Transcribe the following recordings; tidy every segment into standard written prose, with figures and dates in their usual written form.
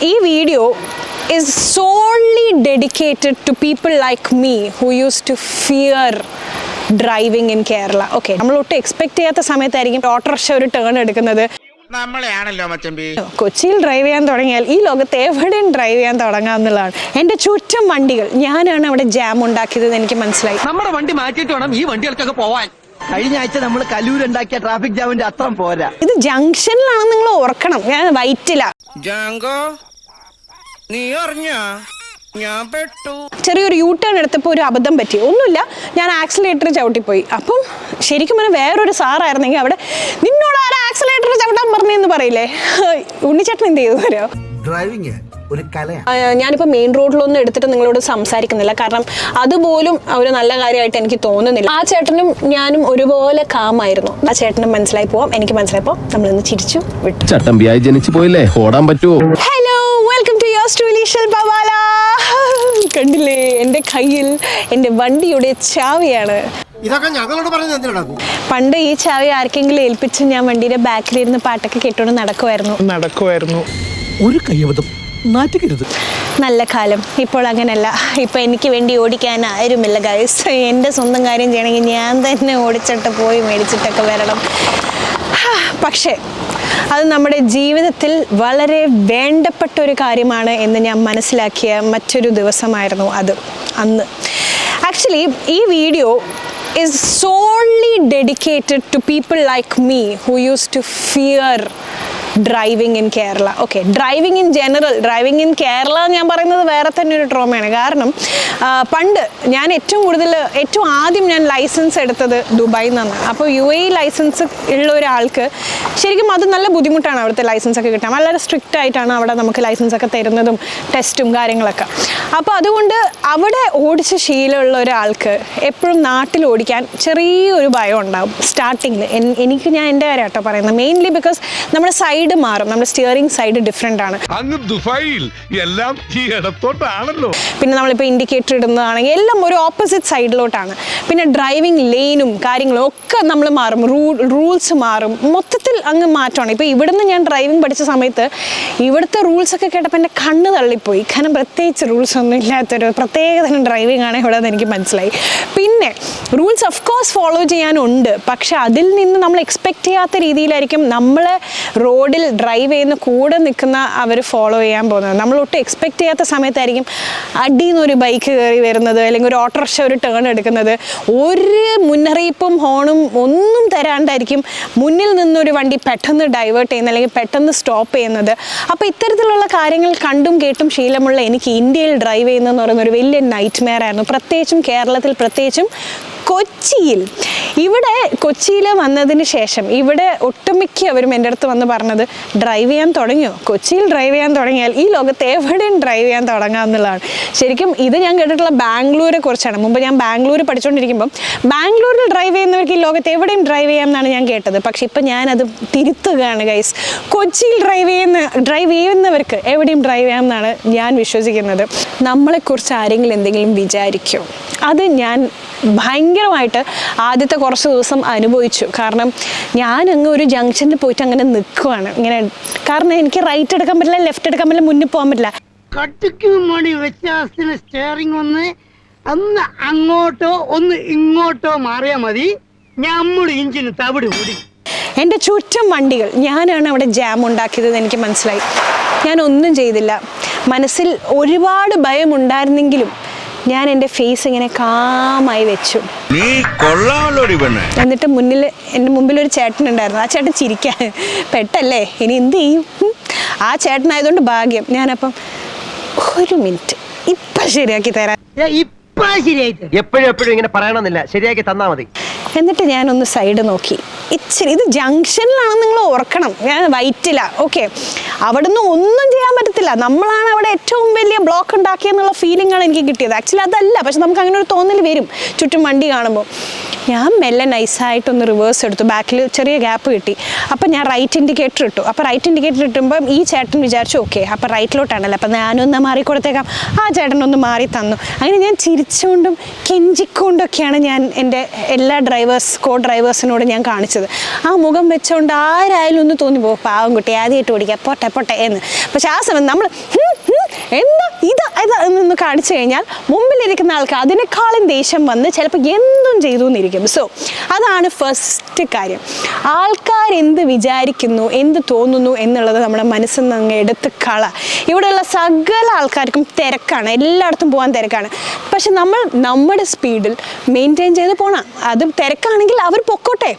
This video is solely dedicated to people like me who used to fear driving in Kerala. Okay, നമ്മളൊട്ട് expect ചെയ്യാത്ത സമയത്തായിരിക്കും autorickshaw ഒരു turn എടുക്കുന്നത്. നമ്മളെയാണല്ലോ മച്ചമ്പി. കൊച്ചിയിൽ drive ചെയ്യാൻ തുടങ്ങിയാൽ ഈ ലോകത്ത് എവിടെയും ഡ്രൈവ് ചെയ്യാൻ തുടങ്ങാമെന്നുള്ളതാണ്. എൻ്റെ ചുറ്റും വണ്ടികൾ, ഞാനാണ് അവിടെ ജാം ഉണ്ടാക്കിയത് എനിക്ക് മനസ്സിലായി. നമ്മുടെ വണ്ടി മാറ്റിയിട്ട് വേണം ഈ വണ്ടികൾക്കൊക്കെ പോവാൻ. കഴിഞ്ഞ ആഴ്ച നമ്മൾ കലൂരുണ്ടാക്കിയ ട്രാഫിക് ജാമിന്റെ അത്രം പോരാ. ഇത് ജംഗ്ഷനിലാണെന്ന് നിങ്ങൾ ഓർക്കണം, ഞാൻ വൈറ്റില. ജാങ്കോ നീ അറിഞ്ഞ ഞാൻ പെട്ടു. ചെറിയൊരു യൂ ടേൺ എടുത്തപ്പോൾ ഒരു അബദ്ധം പറ്റി. ഒന്നുമില്ല, ഞാൻ ആക്സിലേറ്റർ ചവിട്ടിപ്പോയി. അപ്പം ശരിക്കും പറഞ്ഞാൽ വേറൊരു സാറായിരുന്നെങ്കിൽ അവിടെ നിന്നോട് ആരാ ആക്സിലേറ്റർ ചവിട്ടാൻ പറഞ്ഞെന്ന് പറയില്ലേ. ഉണ്ണിച്ചേട്ടൻ എന്ത് ചെയ്തു തരാം. ഡ്രൈവിംഗ് ഒരു കലയാണ്. ഞാനിപ്പോൾ മെയിൻ റോഡിലൊന്നും എടുത്തിട്ട് നിങ്ങളോട് സംസാരിക്കുന്നില്ല, കാരണം അതുപോലും ഒരു നല്ല കാര്യമായിട്ട് എനിക്ക് തോന്നുന്നില്ല. ആ ചേട്ടനും ഞാനും ഒരുപോലെ കാമായിരുന്നു. ആ ചേട്ടനും മനസ്സിലായി പോവാം, എനിക്ക് മനസ്സിലായി പോവാം. നമ്മളിന്ന് ചിരിച്ചു വിട്ടു. ചട്ടമ്പിയായി ജനിച്ചു പോയില്ലേ, ഓടാൻ പറ്റുമോ? Hello, welcome to your truly Shilpavala. കണ്ടില്ലേ, എൻ്റെ കയ്യിൽ എൻ്റെ വണ്ടിയുടെ ചാവിയാണ്. ഇതൊക്കെ ഞങ്ങളോട് പറഞ്ഞ് എന്തിനാണ്? പണ്ട് ഈ ചാവി ആർക്കെങ്കിലും ഏൽപ്പിച്ച് ഞാൻ വണ്ടിയുടെ ബാക്കിലിരുന്ന് പാട്ടൊക്കെ കേട്ടോണ്ട് നടക്കുമായിരുന്നു. ഒരു കയ്യബദ്ധം നാറ്റുകരുത്. നല്ല കാലം. ഇപ്പോൾ അങ്ങനല്ല. ഇപ്പോൾ എനിക്ക് വേണ്ടി ഓടിക്കാൻ ആരുമില്ല ഗൈസ്. എൻ്റെ സ്വന്തം കാര്യം ചെയ്യണമെങ്കിൽ ഞാൻ തന്നെ ഓടിച്ചിട്ട് പോയി മേടിച്ചിട്ടൊക്കെ വരണം. പക്ഷേ അത് നമ്മുടെ ജീവിതത്തിൽ വളരെ വേണ്ടപ്പെട്ട ഒരു കാര്യമാണ് എന്ന് ഞാൻ മനസ്സിലാക്കിയ മറ്റൊരു ദിവസമായിരുന്നു അത്. അന്ന് ആക്ച്വലി ഈ video is solely dedicated to people like me who used to fear driving in Kerala. Okay, driving in general, driving in Kerala ഞാൻ പറയുന്നത് വേറെ തന്നെ ഒരു ട്രോമയാണ്. കാരണം പണ്ട് ഞാൻ ഏറ്റവും ആദ്യം ഞാൻ ലൈസൻസ് എടുത്തത് ദുബായിൽ നിന്നാണ്. അപ്പോൾ UAE ലൈസൻസ് ഉള്ള ഒരാൾക്ക് ശരിക്കും അത് നല്ല ബുദ്ധിമുട്ടാണ്. അവിടുത്തെ ലൈസൻസ് ഒക്കെ കിട്ടാൻ വളരെ സ്ട്രിക്റ്റ് ആയിട്ടാണ് അവിടെ നമുക്ക് ലൈസൻസ് ഒക്കെ തരുന്നതും ടെസ്റ്റും കാര്യങ്ങളൊക്കെ. അപ്പോൾ അതുകൊണ്ട് അവിടെ ഓടിച്ച ശീലമുള്ള ഒരാൾക്ക് എപ്പോഴും നാട്ടിൽ ഓടിക്കാൻ ചെറിയൊരു ഭയം ഉണ്ടാവും സ്റ്റാർട്ടിങ്ങിൽ. എനിക്ക് ഞാൻ എൻ്റെ കാര്യം കേട്ടോ പറയുന്നത്, മെയിൻലി ബിക്കോസ് നമ്മുടെ സൈഡ് മാറും, നമ്മുടെ സ്റ്റിയറിംഗ് സൈഡ് ഡിഫറെൻ്റ് ആണ്. അങ്ങ് ദുബായിൽ എല്ലാം ഈ ഇടത്തോട്ടാണല്ലോ. പിന്നെ നമ്മളിപ്പോൾ ഇൻഡിക്കേറ്റർ ഇടുന്നതാണെങ്കിൽ എല്ലാം ഒരു ഓപ്പോസിറ്റ് സൈഡിലോട്ടാണ്. പിന്നെ ഡ്രൈവിംഗ് ലെയിനും കാര്യങ്ങളും ഒക്കെ നമ്മൾ മാറും, റൂൾസ് മാറും, മൊത്തത്തിൽ അങ്ങ് മാറ്റമാണ്. ഇപ്പോൾ ഇവിടുന്ന് ഞാൻ ഡ്രൈവിംഗ് പഠിച്ച സമയത്ത് ഇവിടുത്തെ റൂൾസൊക്കെ കേട്ടപ്പോൾ എൻ്റെ കണ്ണ് തള്ളിപ്പോയി. കാരണം പ്രത്യേകിച്ച് റൂൾസ് ഒന്നും ഇല്ലാത്തൊരു പ്രത്യേകതരം ഡ്രൈവിംഗ് ആണ് ഇവിടെ എന്ന് എനിക്ക് മനസ്സിലായി. പിന്നെ റൂൾസ് ഓഫ് കോഴ്സ് ഫോളോ ചെയ്യാനുണ്ട്, പക്ഷെ അതിൽ നിന്ന് നമ്മൾ എക്സ്പെക്റ്റ് ചെയ്യാത്ത രീതിയിലായിരിക്കും നമ്മൾ റോഡിൽ ഡ്രൈവ് ചെയ്യുന്ന കൂടെ നിൽക്കുന്ന അവർ ഫോളോ ചെയ്യാൻ പോകുന്നത്. നമ്മളൊട്ട് എക്സ്പെക്റ്റ് ചെയ്യാത്ത സമയത്തായിരിക്കും അടിയിൽ നിന്ന് ഒരു ബൈക്ക് കയറി വരുന്നത്, അല്ലെങ്കിൽ ഒരു ഓട്ടോറിക്ഷ ഒരു ടേൺ എടുക്കുന്നത്. ഒരു മുന്നറിയിപ്പും ഹോണും ഒന്നും തരാണ്ടായിരിക്കും മുന്നിൽ നിന്നൊരു വണ്ടി പെട്ടെന്ന് ഡൈവേർട്ട് ചെയ്യുന്നത്, അല്ലെങ്കിൽ പെട്ടെന്ന് സ്റ്റോപ്പ് ചെയ്യുന്നത്. അപ്പോൾ ഇത്തരത്തിലുള്ള കാര്യങ്ങൾ കണ്ടും കേട്ടും ശീലമുള്ള എനിക്ക് ഇന്ത്യയിൽ ഡ്രൈവ് ചെയ്യുന്നതെന്ന് പറയുന്ന ഒരു വലിയ നൈറ്റ് മെയർ ആയിരുന്നു. പ്രത്യേകിച്ചും കേരളത്തിൽ, പ്രത്യേകിച്ചും കൊച്ചിയിൽ. ഇവിടെ കൊച്ചിയിൽ വന്നതിന് ശേഷം ഇവിടെ ഒട്ടുമിക്കവരും എൻ്റെ അടുത്ത് വന്ന് പറഞ്ഞത്, ഡ്രൈവ് ചെയ്യാൻ തുടങ്ങിയോ? കൊച്ചിയിൽ ഡ്രൈവ് ചെയ്യാൻ തുടങ്ങിയാൽ ഈ ലോകത്ത് എവിടെയും ഡ്രൈവ് ചെയ്യാൻ തുടങ്ങാമെന്നുള്ളതാണ്. ശരിക്കും ഇത് ഞാൻ കേട്ടിട്ടുള്ള ബാംഗ്ലൂരെ കുറിച്ചാണ്. മുമ്പ് ഞാൻ ബാംഗ്ലൂർ പഠിച്ചുകൊണ്ടിരിക്കുമ്പം ബാംഗ്ലൂരിൽ ഡ്രൈവ് ചെയ്യുന്നവർക്ക് ഈ ലോകത്ത് എവിടെയും ഡ്രൈവ് ചെയ്യാം എന്നാണ് ഞാൻ കേട്ടത്. പക്ഷെ ഇപ്പം ഞാനത് തിരുത്തുകയാണ് ഗൈസ്. കൊച്ചിയിൽ ഡ്രൈവ് ചെയ്യുന്നവർക്ക് എവിടെയും ഡ്രൈവ് ചെയ്യാം എന്നാണ് ഞാൻ വിശ്വസിക്കുന്നത്. നമ്മളെക്കുറിച്ച് ആരെങ്കിലും എന്തെങ്കിലും വിചാരിക്കുമോ? അത് ഞാൻ ഭയങ്കരമായിട്ട് ആദ്യത്തെ കുറച്ച് ദിവസം അനുഭവിച്ചു. കാരണം ഞാനങ്ങ് ഒരു ജംഗ്ഷനിൽ പോയിട്ട് അങ്ങനെ നിൽക്കുവാണ് ഇങ്ങനെ. കാരണം എനിക്ക് റൈറ്റ് എടുക്കാൻ പറ്റില്ല, ലെഫ്റ്റ് എടുക്കാൻ പറ്റില്ല, മുന്നിൽ പോകാൻ പറ്റില്ല. കട്ടിക്ക് മണി വ്യത്യാസത്തിന് സ്റ്റിയറിംഗ് ഒന്ന് അങ്ങോട്ടോ ഒന്ന് ഇങ്ങോട്ടോ മാറിയാൽ മതി, നമ്മുടെ ഇഞ്ചിന് തവിട് കൂടി. എൻ്റെ ചുറ്റും വണ്ടികൾ, ഞാനാണ് അവിടെ ജാം ഉണ്ടാക്കിയത് എനിക്ക് മനസ്സിലായി. ഞാനൊന്നും ചെയ്തില്ല. മനസ്സിൽ ഒരുപാട് ഭയമുണ്ടായിരുന്നെങ്കിലും ഞാൻ എൻ്റെ ഫേസ് ഇങ്ങനെ കാമായി വെച്ചു. എന്നിട്ട് എൻ്റെ മുമ്പിൽ ഒരു ചേട്ടൻ ഉണ്ടായിരുന്നു. ആ ചേട്ടൻ ചിരിക്കാൻ പെട്ടല്ലേ, ഇനി എന്ത് ചെയ്യും? ആ ചേട്ടനായതുകൊണ്ട് ഭാഗ്യം. ഞാനപ്പം ഒരു മിനിറ്റ് ഇപ്പം ശരിയാക്കി തരാം. എപ്പോഴും ഇങ്ങനെ പറയണമെന്നില്ല, ശരിയാക്കി തന്നാ മതി. എന്നിട്ട് ഞാനൊന്ന് സൈഡ് നോക്കി. ഇച്ചിരി ഇത് ജംഗ്ഷനിലാണെന്ന് നിങ്ങൾ ഓർക്കണം, ഞാൻ വൈറ്റില. ഓക്കെ, അവിടെ നിന്ന് ഒന്നും ചെയ്യാൻ പറ്റത്തില്ല, നമ്മളാണ് അവിടെ അവിടെ ഏറ്റവും വലിയ ബ്ലോക്ക് ഉണ്ടാക്കിയെന്നുള്ള ഫീലിംഗ് ആണ് എനിക്ക് കിട്ടിയത്. ആക്ച്വലി അതല്ല, പക്ഷെ നമുക്ക് അങ്ങനെ ഒരു തോന്നൽ വരും ചുറ്റും വണ്ടി കാണുമ്പോൾ. ഞാൻ മെല്ലെ നൈസായിട്ടൊന്ന് റിവേഴ്സ് എടുത്തു, ബാക്കിൽ ചെറിയ ഗ്യാപ്പ് കിട്ടി. അപ്പം ഞാൻ റൈറ്റ് ഇൻഡിക്കേറ്റർ ഇട്ടു. അപ്പോൾ റൈറ്റ് ഇൻഡിക്കേറ്റർ ഇട്ടുമ്പം ഈ ചേട്ടൻ വിചാരിച്ചു ഓക്കെ അപ്പോൾ റൈറ്റിലോട്ടാണല്ലോ, അപ്പം ഞാനൊന്ന് മാറിക്കൊടുത്തേക്കാം. ആ ചേട്ടനൊന്ന് മാറി തന്നു. അങ്ങനെ ഞാൻ ചിരിച്ചുകൊണ്ടും കെഞ്ചിക്കൊണ്ടൊക്കെയാണ് ഞാൻ എൻ്റെ എല്ലാ കോ ഡ്രൈവേഴ്സിനോട് ഞാൻ കാണിച്ചത്. ആ മുഖം വെച്ചുകൊണ്ട് ആരായാലും ഒന്ന് തോന്നിപ്പോ പാവം കുട്ടി ആദ്യമായിട്ട് ഓടിക്കാം പോട്ടെ എന്ന്. പക്ഷെ ആ സമയത്ത് നമ്മൾ എന്താ ഇതൊന്ന് കാണിച്ചു കഴിഞ്ഞാൽ മുമ്പിലിരിക്കുന്ന ആൾക്ക് അതിനേക്കാളും ദേഷ്യം വന്ന് ചിലപ്പോൾ എന്തും ചെയ്തു എന്നിരിക്കും. സോ അതാണ് ഫസ്റ്റ് കാര്യം. ആൾക്കാർ എന്ത് വിചാരിക്കുന്നു, എന്ത് തോന്നുന്നു എന്നുള്ളത് നമ്മുടെ മനസ്സിൽ നിന്ന് അങ്ങ് എടുത്ത് കള. ഇവിടെയുള്ള സകല ആൾക്കാർക്കും തിരക്കാണ്, എല്ലായിടത്തും പോകാൻ തിരക്കാണ്. പക്ഷെ നമ്മൾ നമ്മുടെ സ്പീഡിൽ മെയിൻറ്റെയിൻ ചെയ്ത് പോകണം. അത് തിരക്കാണെങ്കിൽ അവർ പൊക്കോട്ടെ,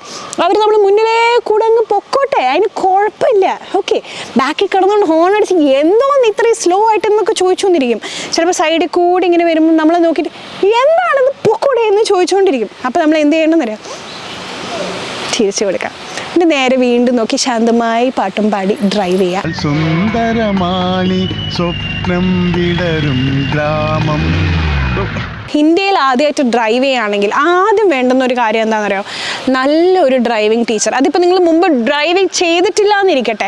അവർ നമ്മൾ മുന്നിലേ കൂടെ അങ്ങ് പൊക്കോട്ടെ, അതിന് കുഴപ്പമില്ല. ഓക്കെ, ബാക്കിൽ കിടന്നുകൊണ്ട് ഹോൺ അടിച്ച് എന്തോന്ന് ഇത്രയും സ്ലോ ആയിട്ടെന്നൊക്കെ ചോദിച്ചുകൊണ്ടിരിക്കും. ചിലപ്പോൾ സൈഡിൽ കൂടി ഇങ്ങനെ വരുമ്പോൾ നമ്മളെ നോക്കിയിട്ട് എന്താണെന്ന് പൊക്കൂടെ എന്ന് ചോദിച്ചുകൊണ്ടിരിക്കും. അപ്പോൾ നമ്മൾ എന്ത് ചെയ്യണമെന്നറിയാം, തിരിച്ചു കൊടുക്കാം. പിന്നെ നേരെ വീണ്ടും നോക്കി ശാന്തമായി പാട്ടും പാടി ഡ്രൈവ് ചെയ്യാം. സുന്ദരമാണി സ്വപ്നം വിടരും ഗ്രാമം. ഇന്ത്യയിൽ ആദ്യമായിട്ട് ഡ്രൈവ് ചെയ്യുകയാണെങ്കിൽ ആദ്യം വേണ്ടുന്ന ഒരു കാര്യം എന്താണെന്നറിയോ, നല്ലൊരു ഡ്രൈവിംഗ് ടീച്ചർ. അതിപ്പോൾ നിങ്ങൾ മുമ്പ് ഡ്രൈവിംഗ് ചെയ്തിട്ടില്ല എന്നിരിക്കട്ടെ,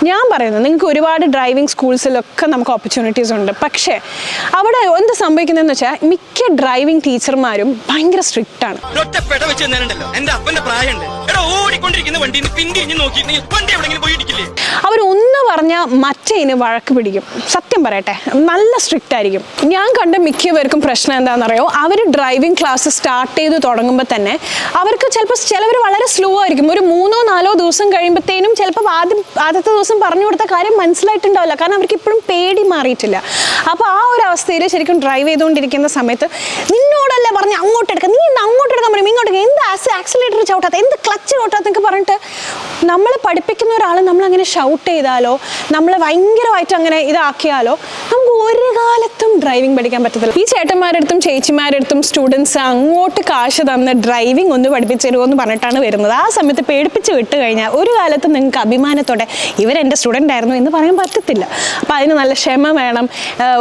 ഞാൻ പറയുന്നത് നിങ്ങൾക്ക് ഒരുപാട് ഡ്രൈവിംഗ് സ്കൂൾസിലൊക്കെ നമുക്ക് ഓപ്പർച്യൂണിറ്റീസ് ഉണ്ട്. പക്ഷേ അവിടെ എന്ത് സംഭവിക്കുന്നതെന്ന് വെച്ചാൽ മിക്ക ഡ്രൈവിംഗ് ടീച്ചർമാരും ഭയങ്കര സ്ട്രിക്റ്റ് ആണ്. അവരൊന്ന് പറഞ്ഞാൽ മറ്റേന് വഴക്ക് പിടിക്കും. സത്യം പറയട്ടെ, നല്ല സ്ട്രിക്റ്റ് ആയിരിക്കും. ഞാൻ കണ്ട മിക്കവർക്കും പ്രശ്നം എന്താണെന്നറിയോ, അവർ ഡ്രൈവിംഗ് ക്ലാസ് സ്റ്റാർട്ട് ചെയ്ത് തുടങ്ങുമ്പോൾ തന്നെ അവർക്ക് ചിലവർ വളരെ സ്ലോ ആയിരിക്കും. ഒരു 3-4 ദിവസം കഴിയുമ്പോഴത്തേനും ചിലപ്പോൾ ആദ്യത്തെ ദിവസം പറഞ്ഞു കൊടുത്ത കാര്യം മനസ്സിലായിട്ടുണ്ടാവില്ല, കാരണം അവർക്ക് ഇപ്പോഴും പേടി മാറിയിട്ടില്ല. അപ്പോൾ ആ ഒരു അവസ്ഥയിൽ ശരിക്കും ഡ്രൈവ് ചെയ്തുകൊണ്ടിരിക്കുന്ന സമയത്ത് നിന്നോടല്ലേ പറഞ്ഞ് അങ്ങോട്ട് എടുക്കാം, നീ ഇന്ന് അങ്ങോട്ട് എടുക്കാൻ പറയും, ഇങ്ങോട്ട് എന്ത് ആക്സിലേറ്റർ ചവിട്ടാത്ത, എന്ത് ക്ലച്ച് ചവിട്ടാത്തൊക്കെ പറഞ്ഞിട്ട് നമ്മൾ പഠിപ്പിക്കുന്ന ഒരാൾ നമ്മളങ്ങനെ ഷൗട്ട് ചെയ്താലോ നമ്മളെ ഭയങ്കരമായിട്ട് അങ്ങനെ ഇതാക്കിയാലോ നമുക്ക് ഒരു കാലത്തും ഡ്രൈവിംഗ് പഠിക്കാൻ പറ്റത്തില്ല. ഈ ചേട്ടന്മാരടുത്തും ചേച്ചിമാരടുത്തും സ്റ്റുഡൻസ് അങ്ങോട്ട് കാശ് തന്ന് ഡ്രൈവിംഗ് ഒന്ന് പഠിപ്പിച്ചു തരുമോ എന്ന് പറഞ്ഞിട്ടാണ് വരുന്നത്. ആ സമയത്ത് പേടിപ്പിച്ച് വിട്ട് കഴിഞ്ഞാൽ ഒരു കാലത്തും നിങ്ങൾക്ക് അഭിമാനത്തോടെ ഇവരെൻ്റെ സ്റ്റുഡൻ്റ് ആയിരുന്നു എന്ന് പറയാൻ പറ്റത്തില്ല. അപ്പോൾ അതിന് നല്ല ക്ഷമ വേണം.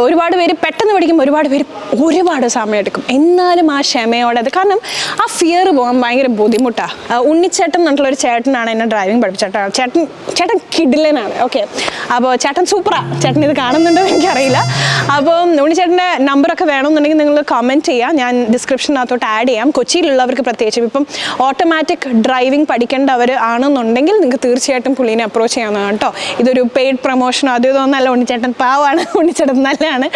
ഒരുപാട് പേര് പെട്ടെന്ന് പഠിക്കും, ഒരുപാട് പേര് ഒരുപാട് സമയം എടുക്കും. എന്നാലും ആ ക്ഷമയോടെ അത്, കാരണം ആ ഫിയർ പോകാൻ ഭയങ്കര ബുദ്ധിമുട്ടാണ്. ഉണ്ണിച്ചേട്ടൻ എന്നുള്ളൊരു ചേട്ടനാണ് എന്നെ ഡ്രൈവിംഗ് പഠിപ്പിച്ചേട്ടാ. ചേട്ടൻ കിഡിലനാണ്. ഓക്കെ, അപ്പോൾ ചേട്ടൻ സൂപ്പറാ. ചേട്ടൻ ഇത് കാണുന്നുണ്ടോ എനിക്കറിയില്ല. അപ്പോൾ ഉണ്ണിച്ചേട്ടൻ്റെ നമ്പറൊക്കെ വേണമെന്നുണ്ടെങ്കിൽ നിങ്ങൾ കമൻറ്റ് ചെയ്യുക, ഞാൻ ഡിസ്ക്രിപ്ഷനകത്തോട്ട് ആഡ് ചെയ്യാം. കൊച്ചിയിലുള്ളവർക്ക് പ്രത്യേകിച്ചും ഇപ്പം ഓട്ടോമാറ്റിക് ഡ്രൈവിംഗ് പഠിക്കേണ്ടവർ ആണെന്നുണ്ടെങ്കിൽ നിങ്ങൾക്ക് തീർച്ചയായിട്ടും പുള്ളീനെ അപ്രോച്ച് ചെയ്യാവുന്നതാണ് കേട്ടോ. ഇതൊരു പെയ്ഡ് പ്രൊമോഷനോ അതോ ഇതൊന്നല്ല. ഉണ്ണിച്ചേട്ടൻ പാവാണ്, ഉണ്ണിച്ചേട്ടൻ നല്ലതാണ്.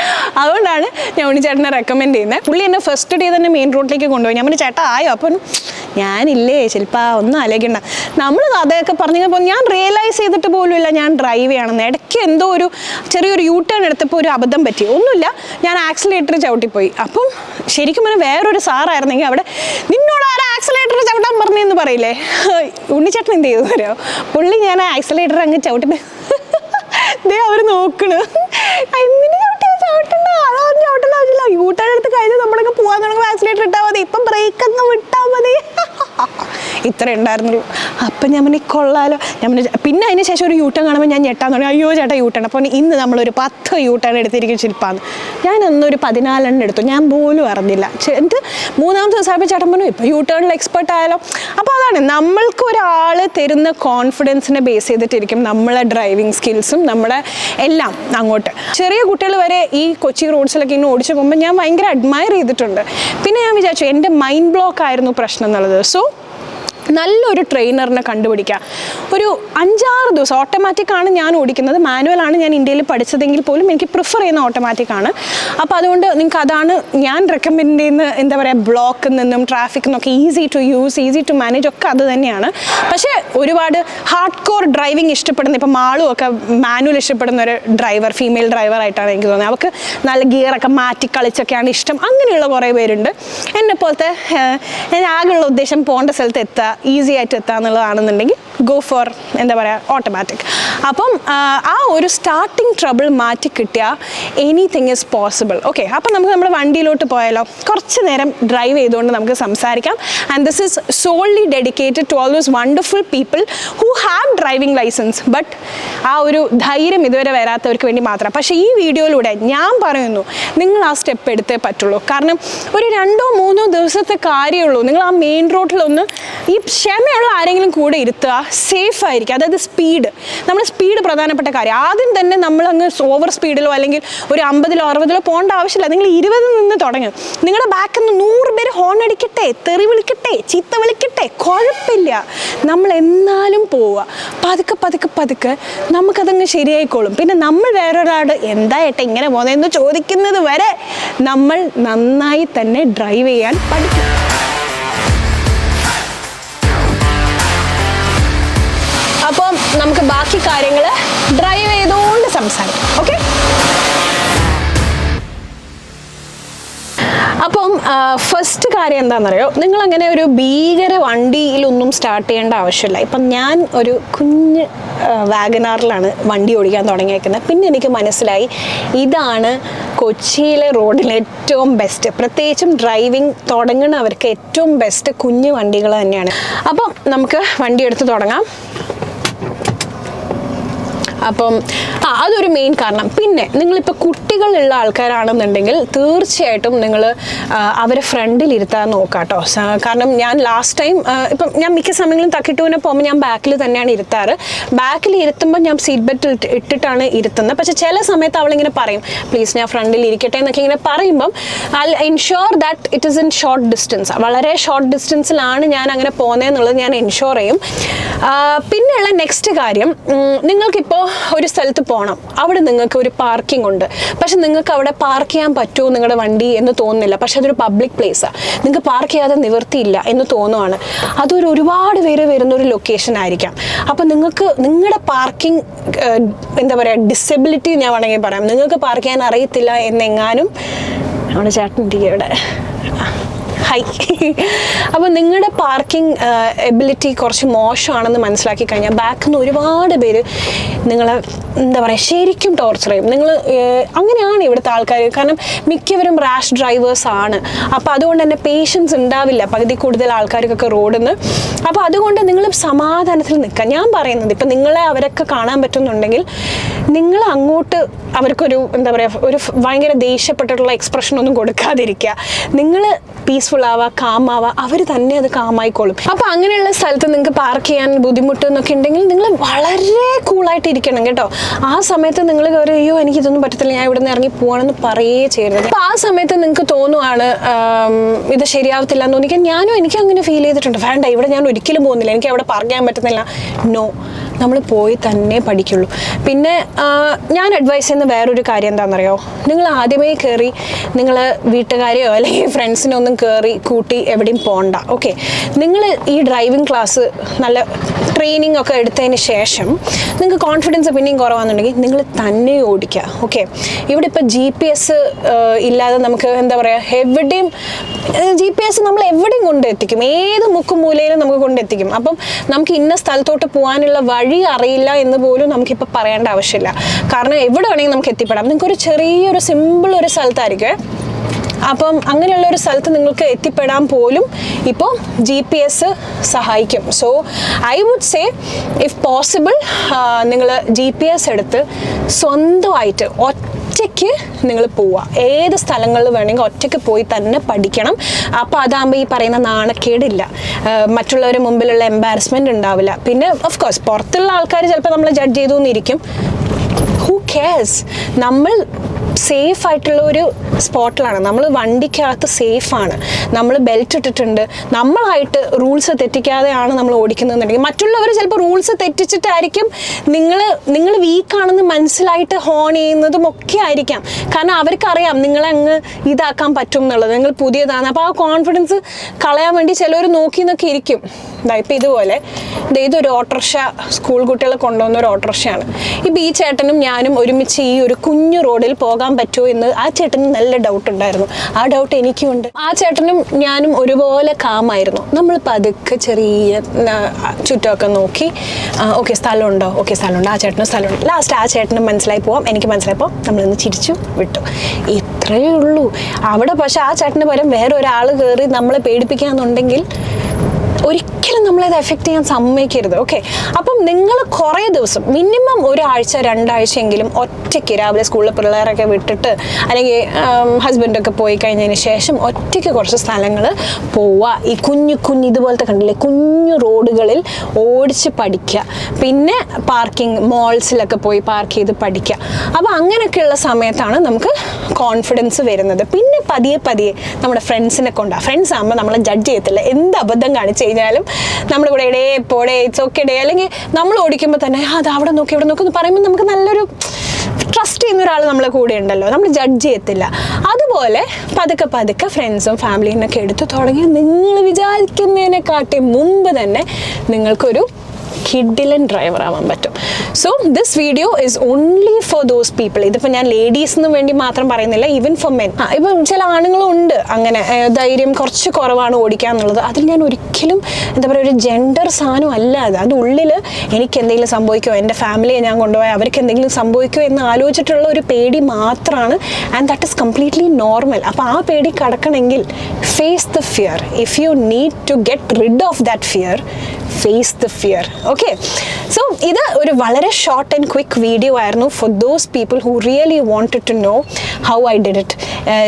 അതുകൊണ്ടാണ് ഞാൻ ഉണ്ണിച്ചേട്ടനെ റെക്കമെൻഡ് ചെയ്യുന്നത്. പുള്ളി എന്നെ ഫസ്റ്റ് ഡേ തന്നെ മെയിൻ റോഡിലേക്ക് കൊണ്ടുപോയി. ഞാൻ പറഞ്ഞു ചേട്ടാ ആയോ? അപ്പം ഞാനില്ലേ ശില്പ ഒന്നും ആലോചിക്കണ്ട, നമ്മൾ അതൊക്കെ പറഞ്ഞപ്പോൾ ഞാൻ റിയലൈസ് ചെയ്തിട്ട് പോലും ഇല്ല ഞാൻ ഡ്രൈവ് ചെയ്യണമെന്ന്. ഇടയ്ക്ക് എന്തോ ഒരു ചെറിയൊരു യൂ ടേൺ എടുത്തപ്പോൾ ഒരു അബദ്ധം പറ്റി. ഒന്നുമില്ല, ഞാൻ ആക്സിലേറ്റർ ചവിട്ടിപ്പോയി. അപ്പം ശരിക്കും പറഞ്ഞാൽ വേറൊരു സാറായിരുന്നെങ്കിൽ അവിടെ നിന്നോട് ആരാ ആക്സിലേറ്റർ ചവിട്ടാൻ പറഞ്ഞെന്ന് പറയില്ലേ. ഉണ്ണിച്ചേട്ടൻ എന്ത് ചെയ്തു അറിയോ, പുള്ളി ഞാൻ ആക്സിലേറ്റർ അങ്ങ് ചവിട്ടി ദേ അവർ നോക്കണ്, എന്തിനു ചവിട്ടണ്ട, അതൊന്നും ചവിട്ടേണ്ട ആവശ്യമില്ല, യൂ ടേൺ എടുത്ത് കഴിഞ്ഞ് നമ്മളൊക്കെ പോകാൻ തുടങ്ങുമ്പോൾ ആക്സിലേറ്റർ ഇട്ടാൽ മതി, ഇപ്പം ബ്രേക്ക് അങ്ങ് വിട്ടാൽ മതി. ഇത്ര ഉണ്ടായിരുന്നുള്ളൂ. അപ്പം ഞാൻ പറഞ്ഞു കൊള്ളാലോ. പിന്നെ അതിന് ശേഷം ഒരു യൂ ടേൺ കാണുമ്പോൾ ഞാൻ ഞെട്ടാൻ തുടങ്ങി. അയ്യോ ചേട്ടാ യൂ ടേൺ. അപ്പോൾ ഇന്ന് നമ്മളൊരു 10 യൂ ടേൺ എടുത്തിരിക്കും ശില്പാന്ന്. ഞാൻ അന്നൊരു 14 എടുത്തു, ഞാൻ പോലും അറിഞ്ഞില്ല. എന്നിട്ട് 3-ാമത്തെ ദിവസമായപ്പോൾ ചേട്ടൻ പറഞ്ഞു ഇപ്പം യൂ ടേണിൽ എക്സ്പെർട്ട് ആയാലോ. അപ്പോൾ അതാണ് നമ്മൾക്ക് ഒരാൾ തരുന്ന കോൺഫിഡൻസിനെ ബേസ് ചെയ്തിട്ടിരിക്കും നമ്മളെ ഡ്രൈവിംഗ് സ്കിൽസും നമ്മുടെ എല്ലാം അങ്ങോട്ട്. ചെറിയ കുട്ടികൾ വരെ ഈ കൊച്ചി റോഡ്സിലൊക്കെ ഇങ്ങനെ ഓടിച്ചു പോകുമ്പോൾ ഞാൻ ഭയങ്കര അഡ്മയർ ചെയ്തിട്ടുണ്ട്. പിന്നെ ഞാൻ വിചാരിച്ചു എൻ്റെ മൈൻഡ് ബ്ലോക്ക് ആയിരുന്നു പ്രശ്നം എന്നുള്ളത്. സോ നല്ലൊരു ട്രെയിനറിനെ കണ്ടുപിടിക്കുക. ഒരു 5-6 ദിവസം ഓട്ടോമാറ്റിക്കാണ് ഞാൻ ഓടിക്കുന്നത്, മാനുവലാണ് ഞാൻ ഇന്ത്യയിൽ പഠിച്ചതെങ്കിൽ പോലും എനിക്ക് പ്രിഫർ ചെയ്യുന്ന ഓട്ടോമാറ്റിക്കാണ്. അപ്പോൾ അതുകൊണ്ട് നിങ്ങൾക്ക് അതാണ് ഞാൻ റെക്കമെൻഡ് ചെയ്യുന്ന. എന്താ പറയുക, ബ്ലോക്കിൽ നിന്നും ട്രാഫിക്കിൽ നിന്നൊക്കെ easy to use, easy to manage ഒക്കെ അത് തന്നെയാണ്. പക്ഷേ ഒരുപാട് ഹാർഡ് കോർ ഡ്രൈവിംഗ് ഇഷ്ടപ്പെടുന്ന, ഇപ്പം മാളും ഒക്കെ മാനുവൽ ഇഷ്ടപ്പെടുന്ന ഒരു ഡ്രൈവർ, ഫീമെയിൽ ഡ്രൈവറായിട്ടാണ് എനിക്ക് തോന്നുന്നത്. അവർക്ക് നല്ല ഗിയറൊക്കെ മാറ്റി കളിച്ചൊക്കെയാണ് ഇഷ്ടം. അങ്ങനെയുള്ള കുറേ പേരുണ്ട്. എന്നെ പോലത്തെ ആകെയുള്ള ഉദ്ദേശം പോകേണ്ട സ്ഥലത്ത് എത്തുക, ഈസി ആയിട്ട് എത്തുക എന്നുള്ളതാണെന്നുണ്ടെങ്കിൽ ഗോ ഫോർ എന്താ പറയുക ഓട്ടോമാറ്റിക്. അപ്പം ആ ഒരു സ്റ്റാർട്ടിങ് ട്രബിൾ മാറ്റി കിട്ടിയാൽ എനിത്തിങ് ഈസ് പോസിബിൾ. ഓക്കെ, അപ്പം നമുക്ക് നമ്മുടെ വണ്ടിയിലോട്ട് പോയാലോ, കുറച്ച് നേരം ഡ്രൈവ് ചെയ്തുകൊണ്ട് നമുക്ക് സംസാരിക്കാം. And this is solely dedicated to all those wonderful people who have driving licence but ആ ഒരു ധൈര്യം ഇതുവരെ വരാത്തവർക്ക് വേണ്ടി മാത്രം. പക്ഷേ ഈ വീഡിയോയിലൂടെ ഞാൻ പറയുന്നു, നിങ്ങൾ ആ സ്റ്റെപ്പ് എടുത്തേ പറ്റുള്ളൂ. കാരണം ഒരു 2-3 ദിവസത്തെ കാര്യമുള്ളൂ. നിങ്ങൾ ആ മെയിൻ റോഡിലൊന്ന് ഈ ക്ഷമയുള്ള ആരെങ്കിലും കൂടെ ഇരുത്തുക, സേഫ് ആയിരിക്കും. അതായത് സ്പീഡ്, നമ്മുടെ സ്പീഡ് പ്രധാനപ്പെട്ട കാര്യം. ആദ്യം തന്നെ നമ്മളങ്ങ് ഓവർ സ്പീഡിലോ അല്ലെങ്കിൽ ഒരു 50-ലോ 60-ലോ പോകേണ്ട ആവശ്യമില്ല. നിങ്ങൾ 20 നിന്ന് തുടങ്ങും. നിങ്ങളുടെ ബാക്കിൽ നിന്ന് 100 പേര് ഹോൺ അടിക്കട്ടെ, തെറി വിളിക്കട്ടെ, ചീത്ത വിളിക്കട്ടെ, കുഴപ്പമില്ല, നമ്മൾ എന്നാലും പോവുക. പതുക്കെ പതുക്കെ പതുക്കെ നമുക്കതങ്ങ് ശരിയായിക്കോളും. പിന്നെ നമ്മൾ വേറൊരാട് എന്താ ഏട്ടാ ഇങ്ങനെ പോകുന്നതെന്ന് ചോദിക്കുന്നത് വരെ നമ്മൾ നന്നായി തന്നെ ഡ്രൈവ് ചെയ്യാൻ പഠിക്കും. അപ്പം നമുക്ക് ബാക്കി കാര്യങ്ങൾ ഡ്രൈവ് ചെയ്തുകൊണ്ട് സംസാരിക്കാം. ഓക്കെ, അപ്പം ഫസ്റ്റ് കാര്യം എന്താണെന്നറിയോ, നിങ്ങളങ്ങനെ ഒരു ഭീകര വണ്ടിയിലൊന്നും സ്റ്റാർട്ട് ചെയ്യേണ്ട ആവശ്യമില്ല. ഇപ്പം ഞാൻ ഒരു കുഞ്ഞ് വാഗനാറിലാണ് വണ്ടി ഓടിക്കാൻ തുടങ്ങിയേക്കുന്നത്. പിന്നെ എനിക്ക് മനസ്സിലായി ഇതാണ് കൊച്ചിയിലെ റോഡിലെ ഏറ്റവും ബെസ്റ്റ്, പ്രത്യേകിച്ചും ഡ്രൈവിംഗ് തുടങ്ങുന്നവർക്ക് ഏറ്റവും ബെസ്റ്റ് കുഞ്ഞു വണ്ടികൾ തന്നെയാണ്. അപ്പം നമുക്ക് വണ്ടി എടുത്ത് തുടങ്ങാം. അപ്പം അതൊരു മെയിൻ കാരണം. പിന്നെ നിങ്ങളിപ്പോൾ കുട്ടികളുള്ള ആൾക്കാരാണെന്നുണ്ടെങ്കിൽ തീർച്ചയായിട്ടും നിങ്ങൾ അവരെ ഫ്രണ്ടിലിരുത്താൻ നോക്കാം കേട്ടോ. കാരണം ഞാൻ ലാസ്റ്റ് ടൈം ഇപ്പം ഞാൻ മിക്ക സമയങ്ങളും തക്കിട്ടൂനെ പോകുമ്പോൾ ഞാൻ ബാക്കിൽ തന്നെയാണ് ഇരുത്താറ്. ബാക്കിൽ ഇരുത്തുമ്പോൾ ഞാൻ സീറ്റ് ബെൽറ്റ് ഇട്ടിട്ടാണ് ഇരുത്തുന്നത്. പക്ഷേ ചില സമയത്ത് അവളിങ്ങനെ പറയും പ്ലീസ് ഞാൻ ഫ്രണ്ടിൽ ഇരിക്കട്ടെ എന്നൊക്കെ ഇങ്ങനെ പറയുമ്പം I ensure that it is in short distance, വളരെ ഷോർട്ട് ഡിസ്റ്റൻസിലാണ് ഞാൻ അങ്ങനെ പോകുന്നതെന്നുള്ളത് ഞാൻ എൻഷുർ ചെയ്യും. പിന്നെയുള്ള നെക്സ്റ്റ് കാര്യം, നിങ്ങൾക്കിപ്പോൾ ഒരു സ്ഥലത്ത് പോകണം, അവിടെ നിങ്ങൾക്ക് ഒരു പാർക്കിംഗ് ഉണ്ട്, പക്ഷെ നിങ്ങൾക്ക് അവിടെ പാർക്ക് ചെയ്യാൻ പറ്റുമോ നിങ്ങളുടെ വണ്ടി എന്ന് തോന്നുന്നില്ല. പക്ഷെ അതൊരു പബ്ലിക് പ്ലേസാണ്, നിങ്ങൾക്ക് പാർക്ക് ചെയ്യാതെ നിവർത്തിയില്ല എന്ന് തോന്നുവാണ്. അതൊരു ഒരുപാട് പേര് വരുന്നൊരു ലൊക്കേഷൻ ആയിരിക്കാം. അപ്പം നിങ്ങൾക്ക് നിങ്ങളുടെ പാർക്കിംഗ് എന്താ പറയുക ഡിസബിലിറ്റി ഞാൻ വേണമെങ്കിൽ പറയാം, നിങ്ങൾക്ക് പാർക്ക് ചെയ്യാൻ അറിയത്തില്ല എന്നെങ്ങാനും നമ്മുടെ ചേട്ടൻ ഇവിടെ ഹൈ അപ്പോൾ നിങ്ങളുടെ പാർക്കിംഗ് എബിലിറ്റി കുറച്ച് മോശമാണെന്ന് മനസ്സിലാക്കി കഴിഞ്ഞാൽ ബാക്കിൽ നിന്ന് ഒരുപാട് പേര് നിങ്ങളെ എന്താ പറയുക ശരിക്കും ടോർച്ചർ ചെയ്യും. നിങ്ങൾ അങ്ങനെയാണ് ഇവിടുത്തെ ആൾക്കാർ. കാരണം മിക്കവരും റാഷ് ഡ്രൈവേഴ്സ് ആണ്. അപ്പോൾ അതുകൊണ്ട് തന്നെ പേഷ്യൻസ് ഉണ്ടാവില്ല പകുതി കൂടുതൽ ആൾക്കാർക്കൊക്കെ റോഡിൽ നിന്ന്. അപ്പോൾ അതുകൊണ്ട് നിങ്ങൾ സമാധാനത്തിൽ നിൽക്കുക. ഞാൻ പറയുന്നത് ഇപ്പം നിങ്ങളെ അവരൊക്കെ കാണാൻ പറ്റുന്നുണ്ടെങ്കിൽ നിങ്ങൾ അങ്ങോട്ട് അവർക്കൊരു എന്താ പറയുക ഒരു ഭയങ്കര ദേഷ്യപ്പെട്ടിട്ടുള്ള എക്സ്പ്രഷനൊന്നും കൊടുക്കാതിരിക്കുക. നിങ്ങൾ പീസ്ഫുൾ ആവുക, കാം ആവുക, അവർ തന്നെ അത് കാമായിക്കോളും. അപ്പോൾ അങ്ങനെയുള്ള സ്ഥലത്ത് നിങ്ങൾക്ക് പാർക്ക് ചെയ്യാൻ ബുദ്ധിമുട്ട് എന്നൊക്കെ ഉണ്ടെങ്കിൽ നിങ്ങൾ വളരെ കൂളായിട്ട് ഇരിക്കണം കേട്ടോ. ആ സമയത്ത് നിങ്ങൾ കയറി അയ്യോ എനിക്കിതൊന്നും പറ്റത്തില്ല ഞാൻ ഇവിടെ നിന്ന് ഇറങ്ങി പോകണമെന്ന് പറയേ ചെയ്യരുത്. അപ്പോൾ ആ സമയത്ത് നിങ്ങൾക്ക് തോന്നുവാണ് ഇത് ശരിയാവത്തില്ല എന്ന് തോന്നിക്കാൻ, എനിക്ക് അങ്ങനെ ഫീൽ ചെയ്തിട്ടുണ്ട്. വേണ്ട ഇവിടെ ഞാൻ ഒരിക്കലും പോകുന്നില്ല, എനിക്ക് അവിടെ പാർക്ക് ചെയ്യാൻ പറ്റുന്നില്ല. നോ, നമ്മൾ പോയി തന്നെ പഠിക്കുള്ളൂ. പിന്നെ ഞാൻ അഡ്വൈസ് ചെയ്യുന്ന വേറൊരു കാര്യം എന്താണെന്നറിയോ, നിങ്ങൾ ആദ്യമേ കയറി നിങ്ങൾ വീട്ടുകാരെയോ അല്ലെങ്കിൽ ഫ്രണ്ട്സിനോ ഒന്നും കയറി കൂട്ടി എവിടെയും പോകണ്ട. ഓക്കെ, നിങ്ങൾ ഈ ഡ്രൈവിംഗ് ക്ലാസ് നല്ല ട്രെയിനിങ് ഒക്കെ എടുത്തതിന് ശേഷം നിങ്ങൾക്ക് കോൺഫിഡൻസ് പിന്നെയും കുറവാണെന്നുണ്ടെങ്കിൽ നിങ്ങൾ തന്നെ ഓടിക്കുക. ഓക്കെ, ഇവിടെ ഇപ്പോൾ GPS ഇല്ലാതെ നമുക്ക് എന്താ പറയുക എവിടെയും GPS നമ്മൾ എവിടെയും കൊണ്ടെത്തിക്കും, ഏത് മുക്കും മൂലയിലും നമുക്ക് കൊണ്ടെത്തിക്കും. അപ്പം നമുക്ക് ഇന്ന സ്ഥലത്തോട്ട് പോകാനുള്ള വഴി അറിയില്ല എന്ന് പോലും നമുക്കിപ്പോൾ പറയേണ്ട ആവശ്യമില്ല. കാരണം എവിടെ വേണമെങ്കിൽ നമുക്ക് എത്തിപ്പെടാം. നിങ്ങൾക്കൊരു ചെറിയൊരു സിമ്പിൾ ഒരു സ്ഥലത്തായിരിക്കും, അപ്പം അങ്ങനെയുള്ള ഒരു സ്ഥലത്ത് നിങ്ങൾക്ക് എത്തിപ്പെടാൻ പോലും ഇപ്പോൾ GPS സഹായിക്കും. So I would say if possible നിങ്ങൾ GPS എടുത്ത് സ്വന്തമായിട്ട് ഒറ്റയ്ക്ക് നിങ്ങൾ പോവുക. ഏത് സ്ഥലങ്ങളിൽ വേണമെങ്കിൽ ഒറ്റയ്ക്ക് പോയി തന്നെ പഠിക്കണം. അപ്പോൾ അതാകുമ്പോൾ ഈ പറയുന്ന നാണക്കേടില്ല, മറ്റുള്ളവരുടെ മുമ്പിലുള്ള എംബാരസ്മെൻറ്റ് ഉണ്ടാവില്ല. പിന്നെ ഓഫ് കോഴ്സ് പുറത്തുള്ള ആൾക്കാർ ചിലപ്പോൾ നമ്മളെ ജഡ്ജ് ചെയ്തു എന്നിരിക്കും. ഹൂ കെയർസ്, നമ്മൾ സേഫ് ആയിട്ടുള്ള ഒരു സ്പോട്ടിലാണ്, നമ്മൾ വണ്ടിക്കകത്ത് സേഫാണ്, നമ്മൾ ബെൽറ്റ് ഇട്ടിട്ടുണ്ട്, നമ്മളായിട്ട് റൂൾസ് തെറ്റിക്കാതെയാണ് നമ്മൾ ഓടിക്കുന്നതെന്നുണ്ടെങ്കിൽ മറ്റുള്ളവർ ചിലപ്പോൾ റൂൾസ് തെറ്റിച്ചിട്ടായിരിക്കും നിങ്ങൾ വീക്കാണെന്ന് മനസ്സിലായിട്ട് ഹോൺ ചെയ്യുന്നതും ഒക്കെ ആയിരിക്കാം. കാരണം അവർക്കറിയാം നിങ്ങളങ്ങ് ഇതാക്കാൻ പറ്റും എന്നുള്ളത്, നിങ്ങൾ പുതിയതാണ്. അപ്പോൾ ആ കോൺഫിഡൻസ് കളയാൻ വേണ്ടി ചിലവർ നോക്കി എന്നൊക്കെ ഇരിക്കും. ഇപ്പം ഇതുപോലെ ഇതൊരു ഓട്ടോറിക്ഷ, സ്കൂൾ കുട്ടികളെ കൊണ്ടുപോകുന്ന ഒരു ഓട്ടോറിക്ഷയാണ്. ഇപ്പം ഈ ചേട്ടനും ഞാനും ഒരുമിച്ച് ഈ ഒരു കുഞ്ഞു റോഡിൽ പോകാൻ പറ്റുമോ എന്ന് ആ ചേട്ടന് നല്ല ഡൗട്ട് ഉണ്ടായിരുന്നു. ആ ഡൗട്ട് എനിക്കും ഉണ്ട്. ആ ചേട്ടനും ഞാനും ഒരുപോലെ കാമായിരുന്നു. നമ്മൾ പതുക്കെ ചെറിയ ചുറ്റുമൊക്കെ നോക്കി ഓക്കെ സ്ഥലമുണ്ടോ, ഓക്കെ സ്ഥലമുണ്ട്, ആ ചേട്ടനും സ്ഥലമുണ്ട്. ലാസ്റ്റ് ആ ചേട്ടനും മനസ്സിലായി പോവാം, എനിക്ക് മനസ്സിലായി പോവാം, നമ്മളിന്ന് ചിരിച്ചു വിട്ടു. ഇത്രയേ ഉള്ളൂ അവിടെ. പക്ഷെ ആ ചേട്ടന് പകരം വേറെ ഒരാൾ കയറി നമ്മളെ പേടിപ്പിക്കാന്നുണ്ടെങ്കിൽ ഒരിക്കലും നമ്മളത് എഫക്റ്റ് ചെയ്യാൻ സമ്മതിക്കരുത്. ഓക്കെ, അപ്പം നിങ്ങൾ കുറേ ദിവസം മിനിമം ഒരാഴ്ച 2 ആഴ്ചയെങ്കിലും ഒറ്റയ്ക്ക് രാവിലെ സ്കൂളിൽ പിള്ളേരൊക്കെ വിട്ടിട്ട് അല്ലെങ്കിൽ ഹസ്ബൻഡൊക്കെ പോയി കഴിഞ്ഞതിന് ശേഷം ഒറ്റയ്ക്ക് കുറച്ച് സ്ഥലങ്ങൾ പോവുക. ഈ കുഞ്ഞു ഇതുപോലത്തെ കണ്ടില്ലേ കുഞ്ഞു റോഡുകളിൽ ഓടിച്ച് പഠിക്കുക. പിന്നെ പാർക്കിംഗ് മോൾസിലൊക്കെ പോയി പാർക്ക് ചെയ്ത് പഠിക്കുക. അപ്പോൾ അങ്ങനെയൊക്കെയുള്ള സമയത്താണ് നമുക്ക് കോൺഫിഡൻസ് വരുന്നത്. പിന്നെ പതിയെ നമ്മുടെ ഫ്രണ്ട്സിനെ കൊണ്ടാണ്. ഫ്രണ്ട്സ് ആകുമ്പോൾ നമ്മളെ ജഡ്ജ് ചെയ്യത്തില്ല. എന്ത് അബദ്ധം കാണിച്ച് കഴിഞ്ഞാലും നമ്മുടെ കൂടെ ഇറ്റ്സ് ഓക്കെ ഡേ, അല്ലെങ്കിൽ നമ്മൾ ഓടിക്കുമ്പോൾ തന്നെ അത് അവിടെ നോക്കി ഇവിടെ നോക്കി എന്ന് പറയുമ്പോൾ നമുക്ക് നല്ലൊരു ട്രസ്റ്റ് ചെയ്യുന്ന ഒരാൾ നമ്മളെ കൂടെ ഉണ്ടല്ലോ, നമ്മൾ ജഡ്ജ് ചെയ്യത്തില്ല. അതുപോലെ പതുക്കെ ഫ്രണ്ട്സും ഫാമിലീനൊക്കെ എടുത്ത് തുടങ്ങി നിങ്ങൾ വിചാരിക്കുന്നതിനെക്കാട്ടി മുമ്പ് തന്നെ നിങ്ങൾക്കൊരു കിഡിലൻ ഡ്രൈവർ ആവാൻ പറ്റും. So this video is only four those people. ഇതിപ്പോൾ ഞാൻ ലേഡീസിന് വേണ്ടി മാത്രം പറയുന്നില്ല, ഈവൻ ഫോർ മെൻ. ഇപ്പം ചില ആണുങ്ങളും ഉണ്ട് അങ്ങനെ ധൈര്യം കുറച്ച് കുറവാണ് ഓടിക്കാന്നുള്ളത്. അതിൽ ഞാൻ ഒരിക്കലും എന്താ പറയുക ഒരു ജെൻഡർ സാധനം അല്ല അത് ഉള്ളിൽ എനിക്ക് എന്തെങ്കിലും സംഭവിക്കുമോ, എൻ്റെ ഫാമിലിയെ ഞാൻ കൊണ്ടുപോയാൽ അവർക്ക് എന്തെങ്കിലും സംഭവിക്കുമോ എന്ന് ആലോചിച്ചിട്ടുള്ള ഒരു പേടി മാത്രമാണ്. And that is completely normal. അപ്പോൾ ആ പേടി കടക്കണമെങ്കിൽ face the fear. If you need to get rid of that fear, face the fear. Okay, so ഇത് ഒരു വളരെ ഷോർട്ട് ആൻഡ് ക്വിക്ക് വീഡിയോ ആയിരുന്നു for those people who really wanted to know how I did it.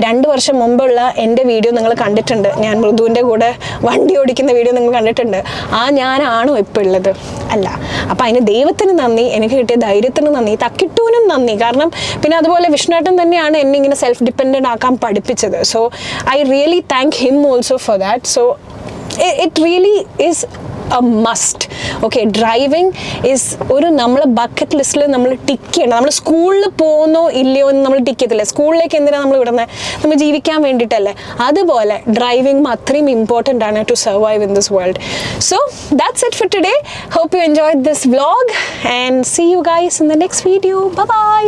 2 വർഷം മുമ്പുള്ള എൻ്റെ video നിങ്ങൾ കണ്ടിട്ടുണ്ട്. ഞാൻ മൃദുവിൻ്റെ കൂടെ വണ്ടി ഓടിക്കുന്ന വീഡിയോ നിങ്ങൾ കണ്ടിട്ടുണ്ട്. ഞാനാണോ ഇപ്പോൾ ഉള്ളത്? അല്ല. അപ്പോൾ അതിന് ദൈവത്തിന് നന്ദി, എനിക്ക് കിട്ടിയ ധൈര്യത്തിന് നന്ദി, തക്കിട്ടൂനും നന്ദി. കാരണം പിന്നെ അതുപോലെ വിഷ്ണുവേട്ടൻ തന്നെയാണ് എന്നെ ഇങ്ങനെ സെൽഫ് ഡിപ്പെൻഡൻ്റ് ആക്കാൻ പഠിപ്പിച്ചത്. So I really thank him also for that. So it really is a must. Okay, driving is ഒരു നമ്മളെ ബക്കറ്റ് ലിസ്റ്റിൽ നമ്മൾ ടിക്ക് ചെയ്യണം. നമ്മൾ സ്കൂളിൽ പോകുന്നോ ഇല്ലയോ എന്ന് നമ്മൾ ടിക്ക് ചെയ്തില്ല. സ്കൂളിലേക്ക് എന്തിനാണ് നമ്മൾ വിടുന്നത്? നമ്മൾ ജീവിക്കാൻ വേണ്ടിയിട്ടല്ലേ. അതുപോലെ ഡ്രൈവിംഗ് അത്രയും ഇമ്പോർട്ടൻ്റ് ആണ് to survive in this world. So that's it for today. Hope you enjoyed this vlog and see you guys in the next video. Bye by.